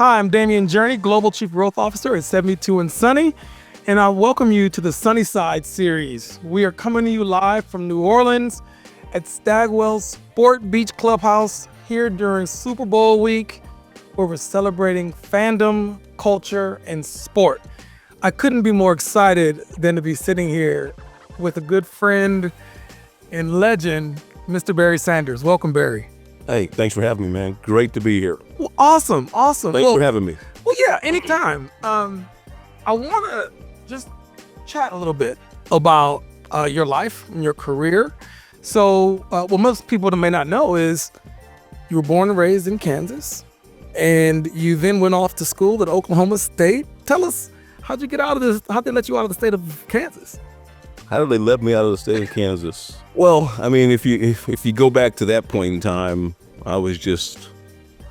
Hi, I'm Damian Journey, Global Chief Growth Officer at 72andSunny, and I welcome you to the Sunnyside series. We are coming to you live from New Orleans at Stagwell's Sport Beach Clubhouse here during Super Bowl week, where we're celebrating fandom, culture, and sport. I couldn't be more excited than to be sitting here with a good friend and legend, Mr. Barry Sanders. Welcome, Barry. Hey, thanks for having me, man. Great to be here. Well, awesome. Thanks for having me. Well, yeah, anytime. I want to just chat a little bit about your life and your career. So what most people that may not know is you were born and raised in Kansas, and you then went off to school at Oklahoma State. Tell us, how'd you get out of this? How'd they let you out of the state of Kansas? How did they let me out of the state of Kansas? Well, I mean, if you go back to that point in time, I was just,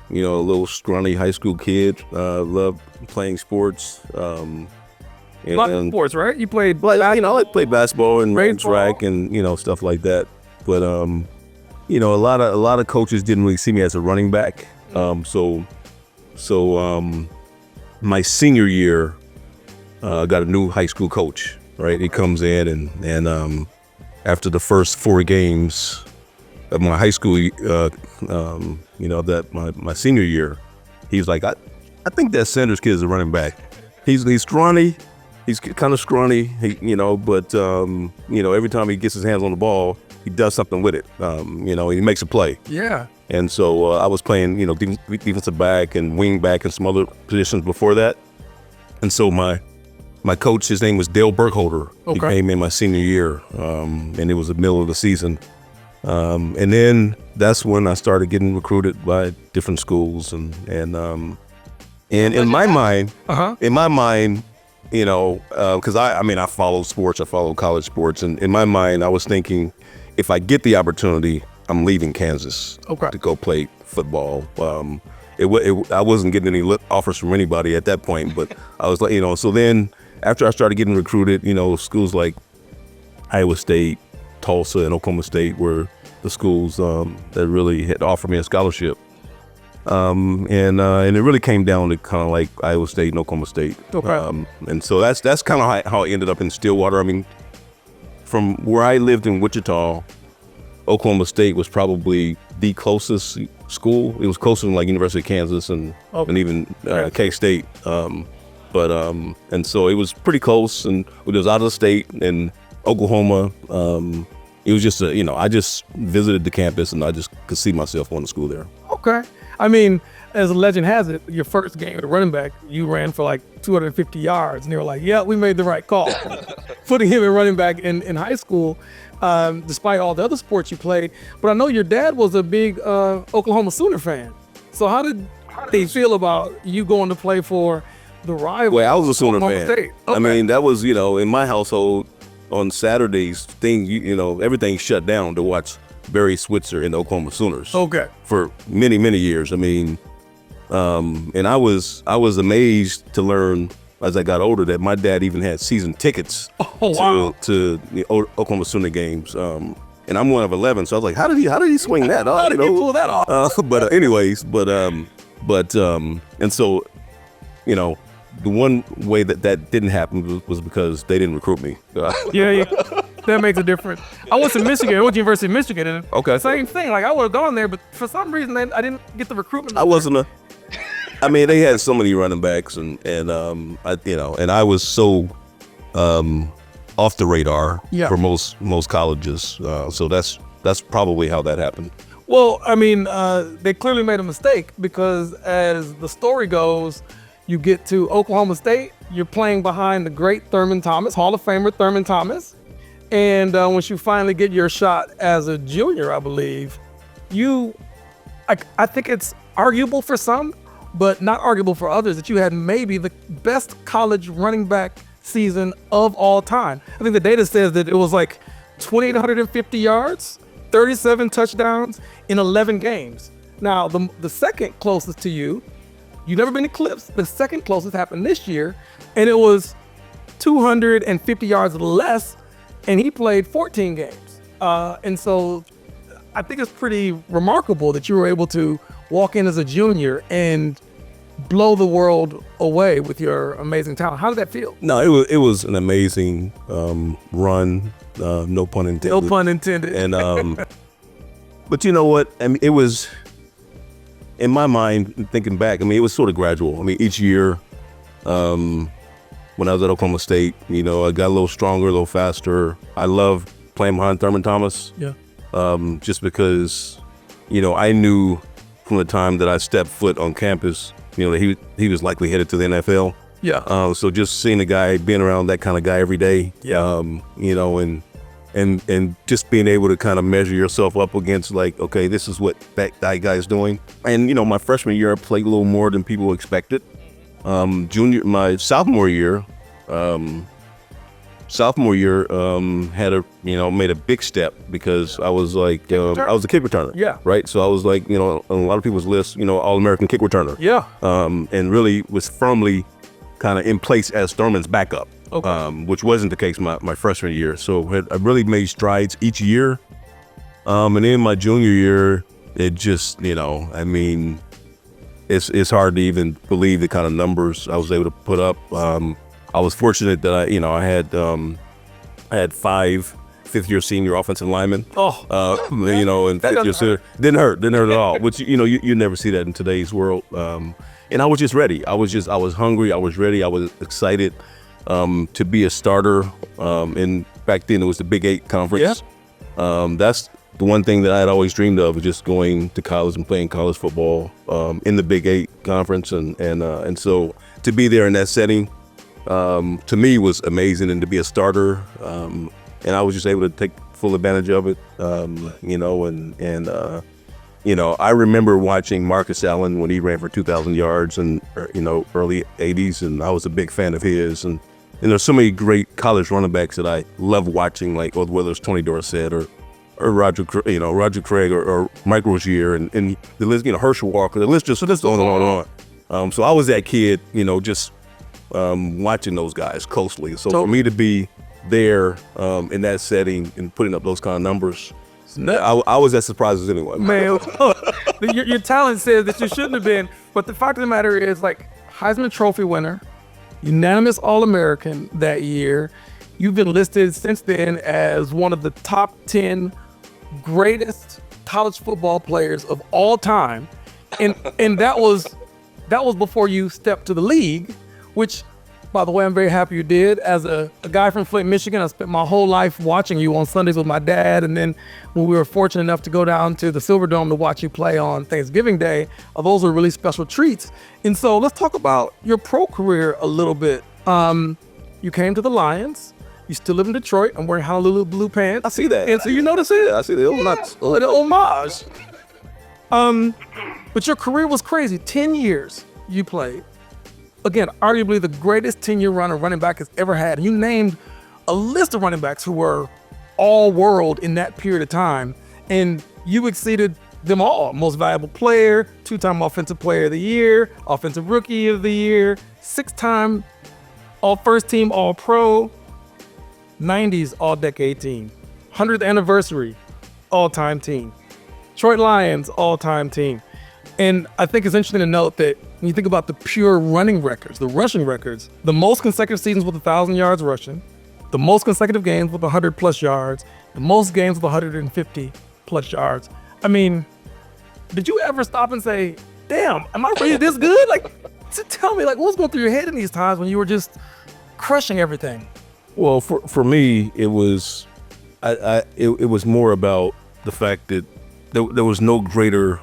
a little scrawny high school kid. Loved playing sports. Lots of sports, right? You played basketball? I played basketball and track and stuff like that. But a lot of coaches didn't really see me as a running back. So my senior year, got a new high school coach. Right, he comes in and after the first 4 games of my high school, my senior year, he's like, I think that Sanders kid is a running back. He's scrawny, he's kind of scrawny, but every time he gets his hands on the ball, he does something with it. He makes a play. Yeah. And so I was playing, defensive back and wing back and some other positions before that, and so my coach, his name was Dale Burkholder. Okay. He came in my senior year, and it was the middle of the season. And then that's when I started getting recruited by different schools, and in my mind, because I follow sports, I follow college sports, and in my mind, I was thinking, if I get the opportunity, I'm leaving Kansas to go play football. I wasn't getting any offers from anybody at that point, but I was like, so then. After I started getting recruited, schools like Iowa State, Tulsa, and Oklahoma State were the schools that really had offered me a scholarship. And it really came down to kind of like Iowa State and Oklahoma State. Okay. And so that's kind of how I ended up in Stillwater. I mean, from where I lived in Wichita, Oklahoma State was probably the closest school. It was closer than like University of Kansas and even K-State. And so it was pretty close, and it was out of the state and Oklahoma. It was just I just visited the campus, and I just could see myself going to school there. Okay. I mean, as a legend has it, your first game at running back, you ran for like 250 yards, and they were like, yeah, we made the right call. Putting him at running back in high school, despite all the other sports you played. But I know your dad was a big Oklahoma Sooner fan. So how did they feel about you going to play for the rival? Well, I was a Sooner fan. Okay. I mean, that was, in my household on Saturdays, everything shut down to watch Barry Switzer and the Oklahoma Sooners. Okay. For many, many years. I mean, and I was amazed to learn as I got older that my dad even had season tickets to the Oklahoma Sooner games. And I'm one of 11, so I was like, how did he swing that? How did he pull that off? And so, the one way that didn't happen was because they didn't recruit me. Yeah, that makes a difference. I went to Michigan. I went to University of Michigan. And same thing. Like, I would have gone there, but for some reason, I didn't get the recruitment. They had so many running backs, and I was so off the radar for most colleges. So that's probably how that happened. Well, I mean, they clearly made a mistake, because as the story goes, you get to Oklahoma State, you're playing behind the great Thurman Thomas, Hall of Famer Thurman Thomas. And once you finally get your shot as a junior, I believe, I think it's arguable for some, but not arguable for others, that you had maybe the best college running back season of all time. I think the data says that it was like 2,850 yards, 37 touchdowns in 11 games. Now, the second closest to you've never been eclipsed. The second closest happened this year, and it was 250 yards less, and he played 14 games. And so I think it's pretty remarkable that you were able to walk in as a junior and blow the world away with your amazing talent. How did that feel? No, it was an amazing run. No pun intended. No pun intended. And but you know what? I mean, it was, in my mind, thinking back, I mean, it was sort of gradual. I mean, each year, when I was at Oklahoma State, you know, I got a little stronger, a little faster. I loved playing behind Thurman Thomas. Yeah. Just because, you know, I knew from the time that I stepped foot on campus, you know, that he was likely headed to the NFL. Yeah. So just seeing a guy, being around that kind of guy every day, you know, and just being able to kind of measure yourself up against, like, okay, this is what that guy's doing. And, you know, my freshman year, I played a little more than people expected. My sophomore year, had made a big step because I was like, I was a kick returner. Yeah. Right. So I was like, you know, on a lot of people's lists, you know, All-American kick returner. Yeah. And really was firmly kind of in place as Thurman's backup. Okay. Which wasn't the case my freshman year. So I really made strides each year. And then my junior year, it just, you know, I mean, it's hard to even believe the kind of numbers I was able to put up. I was fortunate that I had 5 fifth-year senior offensive linemen. You know, and fifth-year senior didn't hurt at all. Which, you know, you never see that in today's world. And I was just ready. I was hungry. I was ready. I was excited to be a starter. And back then it was the Big 8 conference. Yeah. That's the one thing that I had always dreamed of, was just going to college and playing college football in the Big 8 conference. And so to be there in that setting, to me was amazing, and to be a starter, and I was just able to take full advantage of it, you know, and you know, I remember watching Marcus Allen when he ran for 2,000 yards and, you know, early 80s, and I was a big fan of his, and there's so many great college running backs that I love watching, like whether it's Tony Dorsett or Roger Craig or Mike Rozier and the list, you know, Herschel Walker, the list just goes on and on. So I was that kid, you know, just watching those guys closely. So for me to be there in that setting and putting up those kind of numbers, I was as surprised as anyone. Man, your talent says that you shouldn't have been, but the fact of the matter is, like, Heisman Trophy winner, unanimous All-American that year. You've been listed since then as one of the top 10 greatest college football players of all time, and that was before you stepped to the league, which, by the way, I'm very happy you did. As a guy from Flint, Michigan, I spent my whole life watching you on Sundays with my dad, and then when we were fortunate enough to go down to the Silverdome to watch you play on Thanksgiving Day, those were really special treats. And so let's talk about your pro career a little bit. You came to the Lions. You still live in Detroit. I'm wearing Honolulu blue pants. I see that. And so you notice it? I see the homage. But your career was crazy. 10 years you played. Again, arguably the greatest 10-year run a running back has ever had. And you named a list of running backs who were all world in that period of time. And you exceeded them all. Most valuable player, 2-time offensive player of the year, offensive rookie of the year, 6-time all first team, all pro, 90s all decade team, 100th anniversary, all time team, Detroit Lions, all time team. And I think it's interesting to note that when you think about the pure running records, the rushing records, the most consecutive seasons with 1,000 yards rushing, the most consecutive games with 100 plus yards, the most games with 150 plus yards. I mean, did you ever stop and say, damn, am I really this good? Like, tell me, like, what was going through your head in these times when you were just crushing everything? Well, for me, it was, it was more about the fact that there was no greater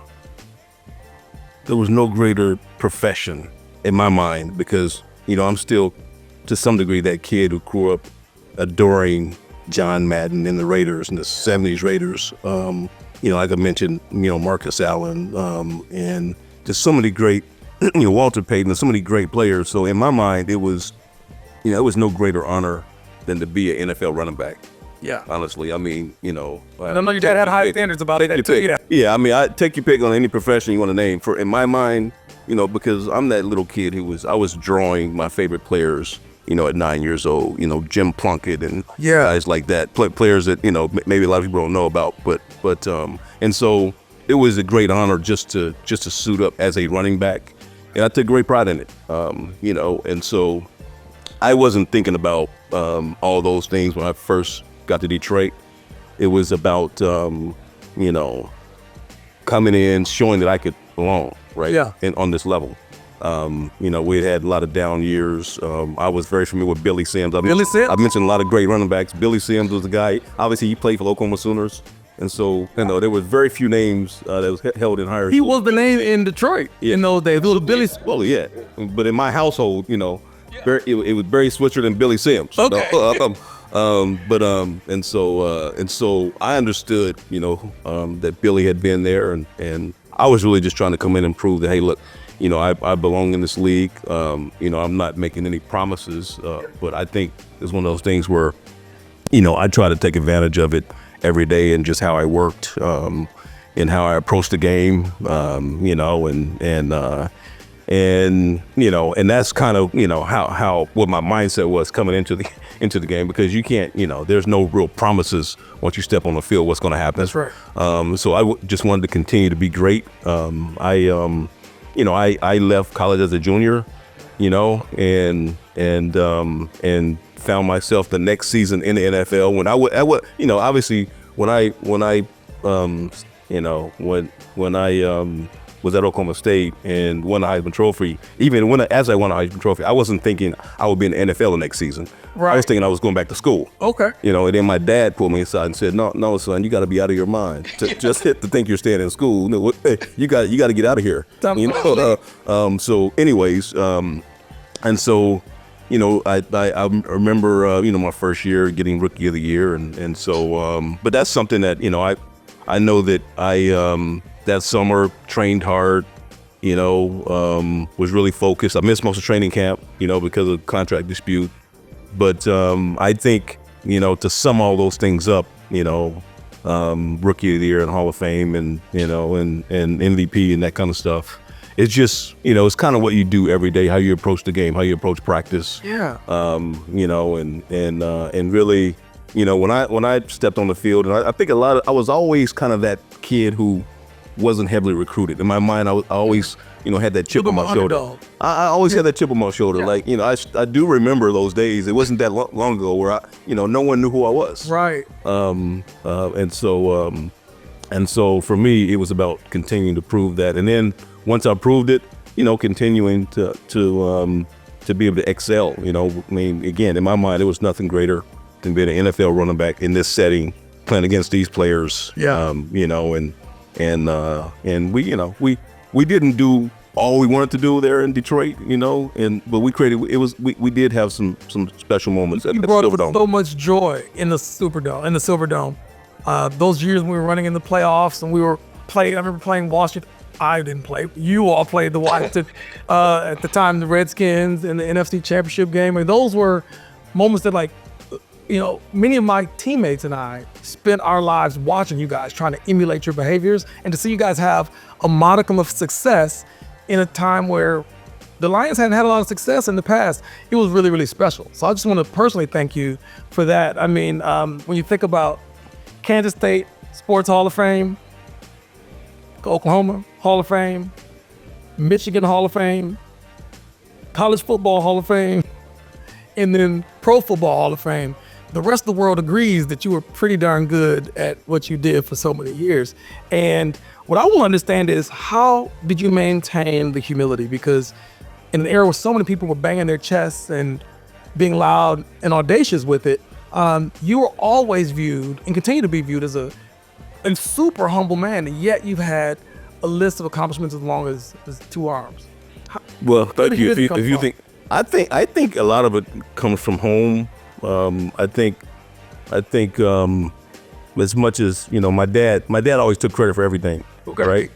profession in my mind, because, you know, I'm still to some degree that kid who grew up adoring John Madden and the Raiders and the 70s Raiders. You know, like I mentioned, you know, Marcus Allen, and just so many great, you know, Walter Payton, and so many great players. So in my mind, it was, you know, it was no greater honor than to be an NFL running back. Yeah. Honestly, I mean, you know. I know your dad had high standards about it. Yeah, I mean, I take your pick on any profession you want to name. In my mind, you know, because I'm that little kid I was drawing my favorite players, you know, at 9 years old, you know, Jim Plunkett and guys like that, players that, you know, maybe a lot of people don't know about, but and so it was a great honor just to suit up as a running back and I took great pride in it. And so I wasn't thinking about all those things when I first got to Detroit. It was about coming in, showing that I could belong, right? Yeah. And on this level. We had a lot of down years. I was very familiar with Billy Sims. Billy Sims? I've mentioned a lot of great running backs. Billy Sims was the guy. Obviously, he played for the Oklahoma Sooners. And so, there was very few names that was held in higher. He was the name in Detroit in those days. Little Billy. Well, yeah. But in my household, it was Barry Switzer and Billy Sims. Okay. And so I understood, that Billy had been there, and I was really just trying to come in and prove that, hey, look, I belong in this league. I'm not making any promises, but I think it's one of those things where, I try to take advantage of it every day and just how I worked, and how I approached the game, and that's kind of, how what my mindset was coming into the game, because you can't, there's no real promises once you step on the field what's going to happen. That's right. So I just wanted to continue to be great. I left college as a junior, and found myself the next season in the NFL when I obviously when I was at Oklahoma State and won the Heisman Trophy. As I won the Heisman Trophy, I wasn't thinking I would be in the NFL the next season. Right. I was thinking I was going back to school. Okay. And then my dad pulled me aside and said, "No, son, you got to be out of your mind. Just to think you're staying in school. You got to get out of here." So, anyways, and so, I remember, my first year getting Rookie of the Year, and so, but that's something that I know that I that summer trained hard, was really focused. I missed most of training camp, because of contract dispute. But I think, to sum all those things up, Rookie of the Year and Hall of Fame and MVP and that kind of stuff, it's just, it's kind of what you do every day, how you approach the game, how you approach practice. Yeah. And really, when I stepped on the field, and I think I was always kind of that kid who wasn't heavily recruited. In my mind, I always, had that chip on my shoulder. I always had that chip on my shoulder. Yeah. I do remember those days. It wasn't that long ago where no one knew who I was. Right. And so for me, it was about continuing to prove that. And then once I proved it, continuing to be able to excel. Again, in my mind, there was nothing greater than being an NFL running back in this setting, playing against these players. Yeah. And we didn't do all we wanted to do there in Detroit, but we did have some special moments at the Silverdome. So much joy in the Silverdome. Those years when we were running in the playoffs and I remember playing Washington. I didn't play. You all played the Washington at the time, the Redskins in the NFC Championship game. Those were moments that, many of my teammates and I spent our lives watching you guys, trying to emulate your behaviors, and to see you guys have a modicum of success in a time where the Lions hadn't had a lot of success in the past. It was really, really special. So I just want to personally thank you for that. When you think about Kansas State Sports Hall of Fame, Oklahoma Hall of Fame, Michigan Hall of Fame, College Football Hall of Fame, and then Pro Football Hall of Fame, the rest of the world agrees that you were pretty darn good at what you did for so many years. And what I want to understand is, how did you maintain the humility? Because in an era where so many people were banging their chests and being loud and audacious with it, you were always viewed and continue to be viewed as a super humble man, and yet you've had a list of accomplishments as long as two arms. Well, thank you. If you think, I think a lot of it comes from home. I think as much as my dad always took credit for everything. Okay. Right.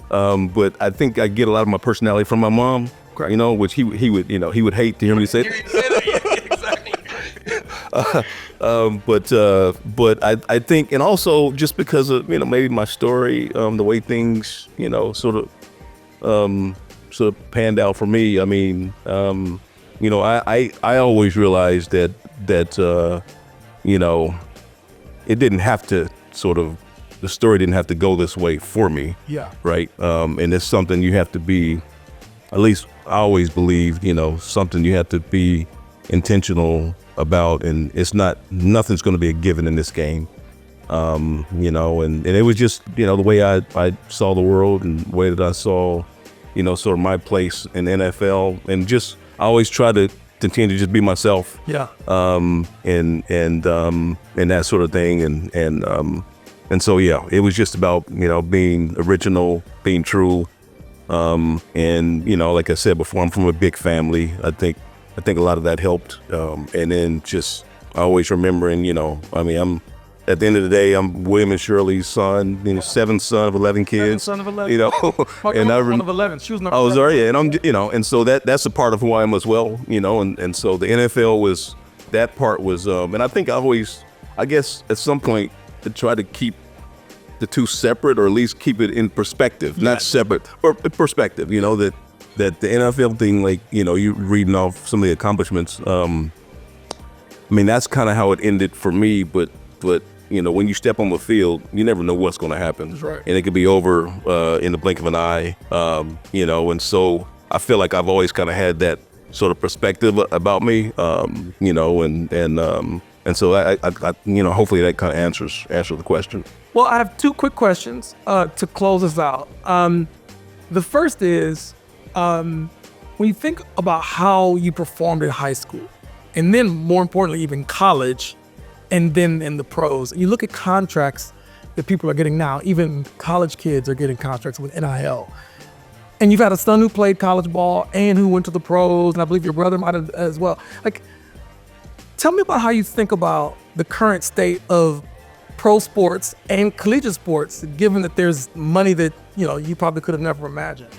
But I think I get a lot of my personality from my mom. Okay. Which he would hate to hear me say that. But I think, and also just because of maybe my story, the way things sort of panned out for me. I always realized that it didn't have to the story didn't have to go this way for me. Yeah. Right. And it's something you have to be at least I always believed, something you have to be intentional about, and nothing's going to be a given in this game. And it was just, the way I saw the world and the way that I saw, sort of my place in the NFL, and just I always try to continue to just be myself. Yeah. And that sort of thing. And so, yeah, it was just about, being original, being true. And, like I said before, I'm from a big family. I think a lot of that helped. And then just always remembering, I'm at the end of the day, I'm William and Shirley's son, seventh son of 11 kids. Son of 11. And I one of 11. She was number oh, 7. sorry, yeah, and I'm, and so that's a part of who I am as well, and so the NFL was, that part was, and I think I guess at some point to try to keep the two separate, or at least keep it in perspective, not separate, or perspective, that the NFL thing, like, you reading off some of the accomplishments, that's kind of how it ended for me, but when you step on the field, you never know what's going to happen. That's right. And it could be over in the blink of an eye, and so I feel like I've always kind of had that sort of perspective about me, and so I hopefully that kind of answers the question. Well, I have 2 quick questions to close us out. The first is, when you think about how you performed in high school, and then more importantly, even college, and then in the pros, and you look at contracts that people are getting now, even college kids are getting contracts with NIL. And you've had a son who played college ball and who went to the pros, and I believe your brother might have as well. Like, tell me about how you think about the current state of pro sports and collegiate sports, given that there's money that, you probably could have never imagined.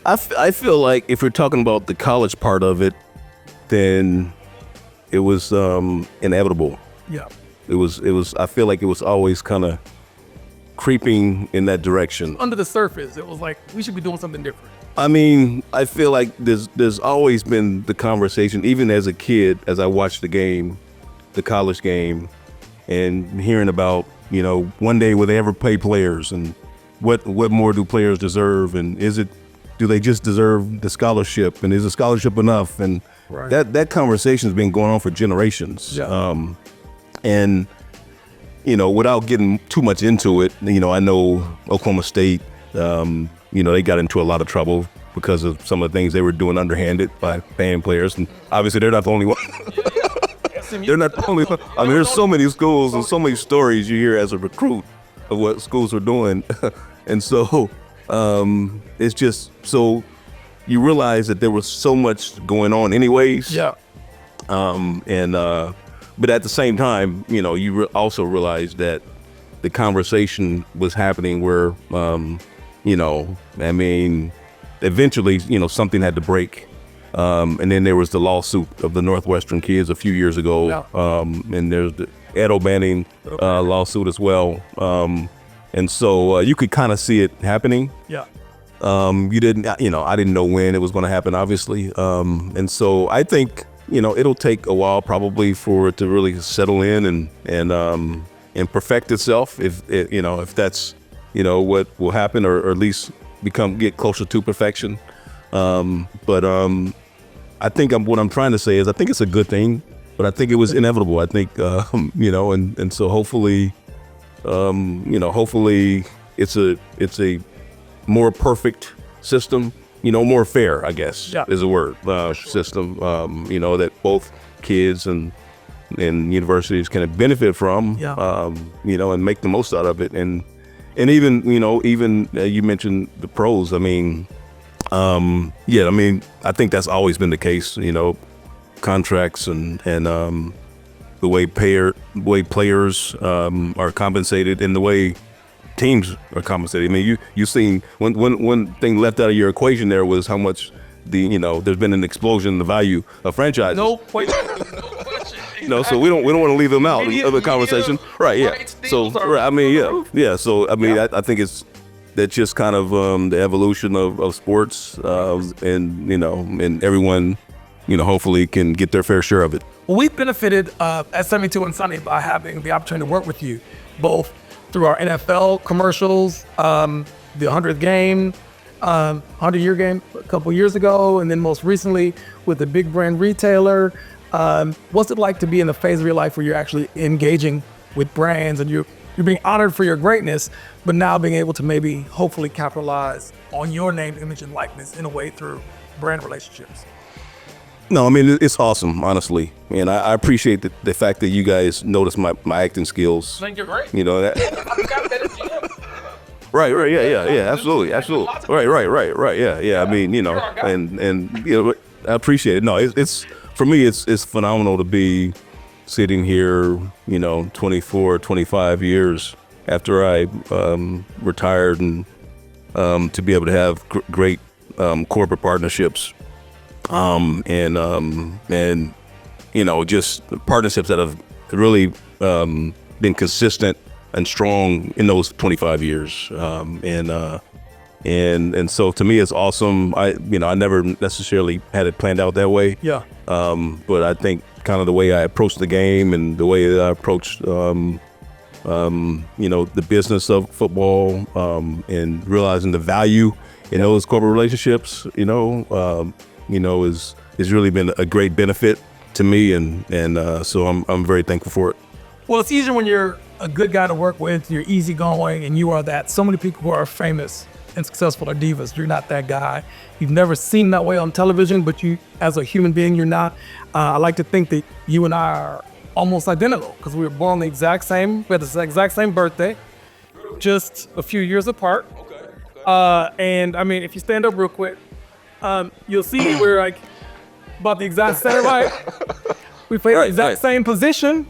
I feel like if we're talking about the college part of it, then it was inevitable. Yeah. It was. I feel like it was always kind of creeping in that direction. Under the surface, it was like, we should be doing something different. I feel like there's always been the conversation, even as a kid, as I watched the college game, and hearing about, one day will they ever pay players, and what more do players deserve, and do they just deserve the scholarship, and is the scholarship enough? And right. that conversation has been going on for generations. Yeah. And without getting too much into it, I know Oklahoma State, they got into a lot of trouble because of some of the things they were doing underhanded by paying players, and obviously they're not the only one. They're not the only one. There's so many schools and so many stories you hear as a recruit of what schools are doing, and so it's just, so you realize that there was so much going on anyways. Yeah. But at the same time, you also realize that the conversation was happening where, eventually, something had to break. And then there was the lawsuit of the Northwestern kids a few years ago. Yeah. And there's the Ed O'Bannon lawsuit as well. And so you could kind of see it happening. Yeah. You didn't, I didn't know when it was going to happen, obviously. And so I think, it'll take a while probably for it to really settle in and perfect itself, if that's, what will happen, or at least get closer to perfection. But I think what I'm trying to say is I think it's a good thing, but I think it was inevitable. I think, and so hopefully, hopefully it's a more perfect system, more fair, I guess, is a word, system, that both kids and universities can benefit from, and make the most out of it. And even, you mentioned the pros. I think that's always been the case, contracts and the way players are compensated, and the way teams are compensated. You seen one thing left out of your equation there was how much there's been an explosion in the value of franchises. No question. So we don't want to leave them out of the conversation, right? Yeah. So So I think that's just kind of the evolution of sports, and everyone, hopefully can get their fair share of it. Well, we've benefited at 72 and Sunny by having the opportunity to work with you, both through our NFL commercials, the 100th game, 100-year game a couple years ago, and then most recently with the big brand retailer. What's it like to be in the phase of your life where you're actually engaging with brands and you're being honored for your greatness, but now being able to maybe hopefully capitalize on your name, image, and likeness in a way through brand relationships? No, I mean, it's awesome, honestly. And I appreciate the fact that you guys notice my acting skills. I think you're great. You know that. Right, yeah, absolutely. Right, yeah. I mean, you know, and you know, I appreciate it. No, it's for me, it's phenomenal to be sitting here, you know, 24, 25 years after I retired, and to be able to have great corporate partnerships, and you know, just partnerships that have really been consistent and strong in those 25 years, and so to me it's awesome. I never necessarily had it planned out that way. Yeah. But I think kind of the way I approached the game and the way that I approached you know, the business of football, and realizing the value in those corporate relationships, you know, is really been a great benefit to me, and so I'm very thankful for it. Well, it's easier when you're a good guy to work with, you're easygoing, and you are that. So many people who are famous and successful are divas. You're not that guy. You've never seen that way on television, but you, as a human being, you're not. I like to think that you and I are almost identical because we were born the exact same, we had the exact same birthday, just a few years apart. And I mean, if you stand up real quick, you'll see we're like about the exact same height. We played the exact same position.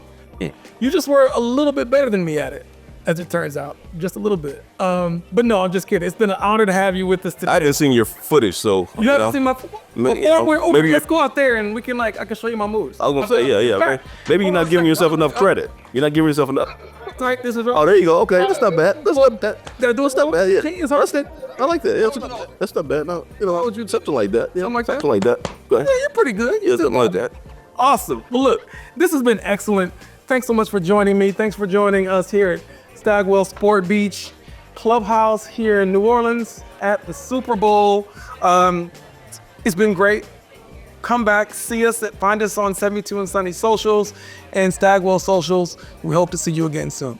You just were a little bit better than me at it, as it turns out, just a little bit. But no, I'm just kidding. It's been an honor to have you with us today. I didn't see your footage, so you haven't seen my football? Let's go out there and we can I can show you my moves. I was gonna say, yeah. Maybe you're not giving yourself enough credit. You're not giving yourself enough. Right, this is Oh, there you go. Okay, that's not bad. That's not bad. That's not bad. Yeah, it's that's it. I like that. Yeah, that's not bad. No, you know, something like that. Yeah, something like that. Go ahead. Yeah, you're pretty good. Yeah, something like that. Awesome. Well, look, this has been excellent. Thanks so much for joining me. Thanks for joining us here at Stagwell Sport Beach Clubhouse here in New Orleans at the Super Bowl. It's been great. Come back, see us, find us on 72andSunny's socials and Stagwell socials. We hope to see you again soon.